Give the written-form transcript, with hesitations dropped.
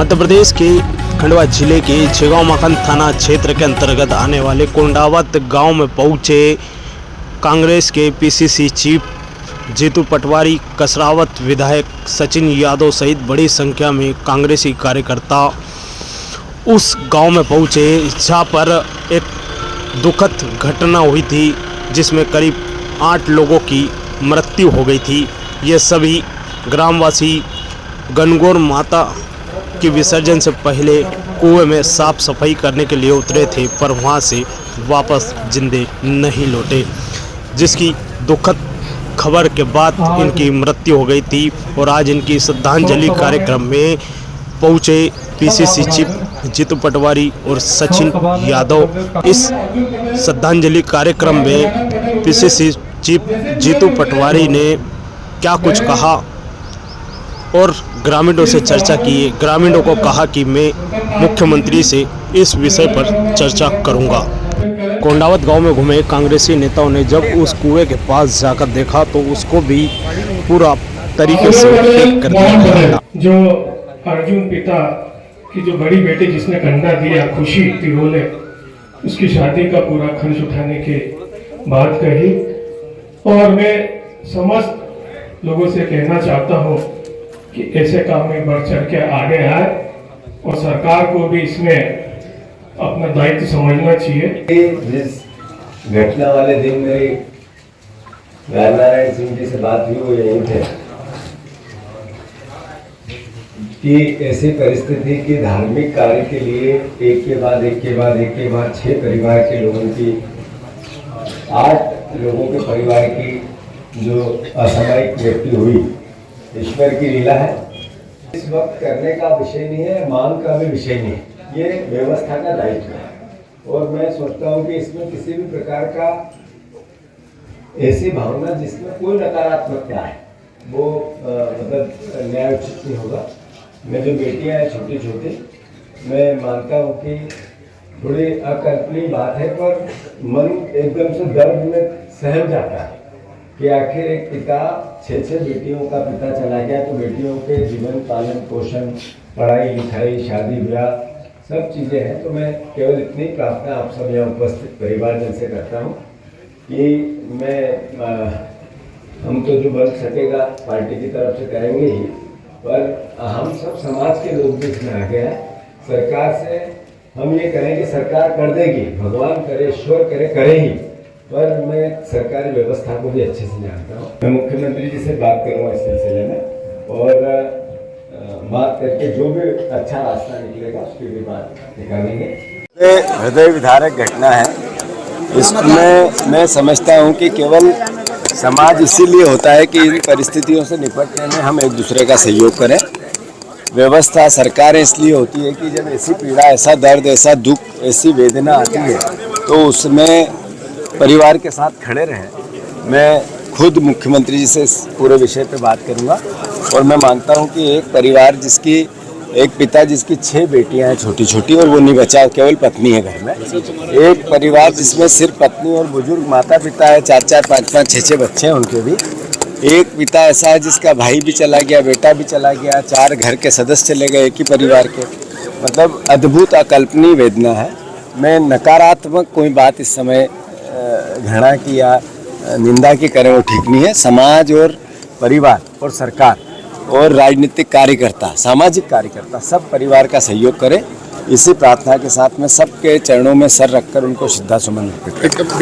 मध्य प्रदेश के खंडवा जिले के जगांव मखन थाना क्षेत्र के अंतर्गत आने वाले कोंडावत गांव में पहुंचे कांग्रेस के पीसीसी चीफ जीतू पटवारी, कसरावत विधायक सचिन यादव सहित बड़ी संख्या में कांग्रेसी कार्यकर्ता उस गांव में पहुंचे जहां पर एक दुखद घटना हुई थी जिसमें करीब 8 लोगों की मृत्यु हो गई थी। ये सभी ग्रामवासी गणगौर माता के विसर्जन से पहले कुएं में साफ सफाई करने के लिए उतरे थे, पर वहां से वापस जिंदे नहीं लौटे, जिसकी दुखद खबर के बाद इनकी मृत्यु हो गई थी। और आज इनकी श्रद्धांजलि कार्यक्रम में पहुंचे पीसीसी चीफ जीतू पटवारी और सचिन यादव। इस श्रद्धांजलि कार्यक्रम में पीसीसी चीफ जीतू पटवारी ने क्या कुछ कहा और ग्रामीणों से चर्चा की। ग्रामीणों को कहा कि मैं मुख्यमंत्री से इस विषय पर चर्चा करूंगा। कोंडावत गांव में घूमे कांग्रेसी नेताओं ने जब उस कुएं के पास जाकर देखा तो उसको भी पूरा तरीके से फेंक कर दिया। जो अर्जुन पिता की जो बड़ी बेटी जिसने कंधा दिया, खुशी तिरोले, उसकी शादी का पूरा खर्च उठाने के बात कही। और मैं समस्त लोगों से कहना चाहता हूँ कि ऐसे काम में बढ़ चढ़ के आगे आए और सरकार को भी इसमें अपना दायित्व समझना चाहिए। जिस घटना वाले दिन मेरी नारायण सिंह जी से बात हुई वो यही थे कि ऐसी परिस्थिति की धार्मिक कार्य के लिए एक के बाद 6 परिवार के लोगों की 8 लोगों के परिवार की जो असामयिक मृत्यु हुई, ईश्वर की लीला है। इस वक्त करने का विषय नहीं है, मांग का भी विषय नहीं है, ये व्यवस्था का दायित्व है। और मैं सोचता हूँ कि इसमें किसी भी प्रकार का ऐसी भावना जिसमें कोई नकारात्मकता है वो मतलब न्याय उचित नहीं होगा। मैं जो बेटियां हैं छोटी छोटी, मैं मानता हूँ कि थोड़ी अकल्पनीय बात है, पर मन एकदम से दर्द में सहम जाता है कि आखिर एक पिता 6 बेटियों का पिता चला गया, तो बेटियों के जीवन पालन पोषण, पढ़ाई लिखाई, शादी ब्याह सब चीज़ें हैं। तो मैं केवल इतनी प्रार्थना आप सब यहाँ उपस्थित परिवारजन से करता हूँ कि हम तो जो बन सकेगा पार्टी की तरफ से करेंगे ही, पर हम सब समाज के लोग भी इसमें आगे हैं। सरकार से हम ये करें कि सरकार कर देगी, भगवान करे, ईश्वर करे, करे ही, पर मैं सरकारी व्यवस्था को भी अच्छे से जानता हूँ। मैं मुख्यमंत्री जी से बात करूँगा इस सिलसिले में और बात करके जो भी अच्छा रास्ता निकलेगा उसकी भी बात निकालेंगे। हृदय विदारक घटना है। इसमें मैं समझता हूँ कि केवल समाज इसीलिए होता है कि इन परिस्थितियों से निपटने में हम एक दूसरे का सहयोग करें। व्यवस्था सरकारें इसलिए होती है कि जब ऐसी पीड़ा, ऐसा दर्द, ऐसा दुख, ऐसी वेदना आती है तो उसमें परिवार के साथ खड़े रहें। मैं खुद मुख्यमंत्री जी से इस पूरे विषय पे बात करूंगा और मैं मानता हूं कि एक परिवार जिसकी एक पिता जिसकी 6 बेटियां हैं छोटी छोटी और वो नहीं बचा, केवल पत्नी है घर में, एक परिवार जिसमें सिर्फ पत्नी और बुजुर्ग माता पिता है, 4-4, 5-5, 6-6 बच्चे हैं उनके भी, एक पिता ऐसा है जिसका भाई भी चला गया, बेटा भी चला गया, 4 घर के सदस्य चले गए एक ही परिवार के। मतलब अद्भुत अकल्पनीय वेदना है। मैं नकारात्मक कोई बात इस समय घृणा की या निंदा की करें वो ठीक नहीं है। समाज और परिवार और सरकार और राजनीतिक कार्यकर्ता, सामाजिक कार्यकर्ता सब परिवार का सहयोग करें। इसी प्रार्थना के साथ में सबके चरणों में सर रखकर उनको श्रद्धा सुमन अर्पित करें।